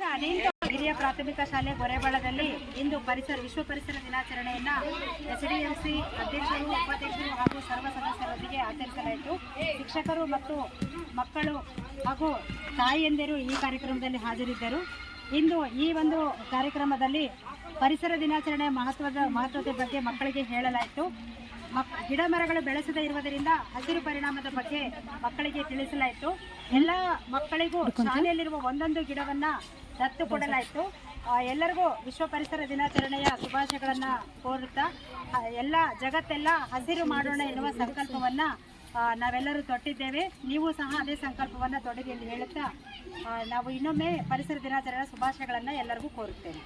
ಅನಿಲ್ ಹಿರಿಯ ಪ್ರಾಥಮಿಕ ಶಾಲೆ ಗೊರೆಬಾಳದಲ್ಲಿ ಇಂದು ವಿಶ್ವ ಪರಿಸರ ದಿನಾಚರಣೆಯನ್ನು ಎಸ್ಡಿಎಂಸಿ ಅಧ್ಯಕ್ಷರು, ಉಪಾಧ್ಯಕ್ಷರು ಹಾಗೂ ಸರ್ವ ಸದಸ್ಯರೊಂದಿಗೆ ಆಚರಿಸಲಾಯಿತು. ಶಿಕ್ಷಕರು ಮತ್ತು ಮಕ್ಕಳು ಹಾಗೂ ತಾಯಿಯಂದಿರು ಈ ಕಾರ್ಯಕ್ರಮದಲ್ಲಿ ಹಾಜರಿದ್ದರು. ಇಂದು ಈ ಒಂದು ಕಾರ್ಯಕ್ರಮದಲ್ಲಿ ಪರಿಸರ ದಿನಾಚರಣೆ ಮಹತ್ವದ ಬಗ್ಗೆ ಮಕ್ಕಳಿಗೆ ಹೇಳಲಾಯಿತು. ಗಿಡ ಮರಗಳು ಬೆಳೆಸದೇ ಇರುವುದರಿಂದ ಹಸಿರು ಪರಿಣಾಮದ ಬಗ್ಗೆ ಮಕ್ಕಳಿಗೆ ತಿಳಿಸಲಾಯಿತು. ಎಲ್ಲ ಮಕ್ಕಳಿಗೂ ಶಾಲೆಯಲ್ಲಿರುವ ಒಂದೊಂದು ಗಿಡವನ್ನು ದತ್ತು ಕೊಡಲಾಯಿತು. ಎಲ್ಲರಿಗೂ ವಿಶ್ವ ಪರಿಸರ ದಿನಾಚರಣೆಯ ಶುಭಾಶಯಗಳನ್ನು ಕೋರುತ್ತಾ ಎಲ್ಲ ಜಗತ್ತೆಲ್ಲ ಹಸಿರು ಮಾಡೋಣ ಎನ್ನುವ ಸಂಕಲ್ಪವನ್ನು ನಾವೆಲ್ಲರೂ ತೊಟ್ಟಿದ್ದೇವೆ. ನೀವು ಸಹ ಅದೇ ಸಂಕಲ್ಪವನ್ನು ತೊಡಗಿ ಎಂದು ಹೇಳುತ್ತಾ ನಾವು ಇನ್ನೊಮ್ಮೆ ಪರಿಸರ ದಿನಾಚರಣೆಯ ಶುಭಾಶಯಗಳನ್ನು ಎಲ್ಲರಿಗೂ ಕೋರುತ್ತೇವೆ.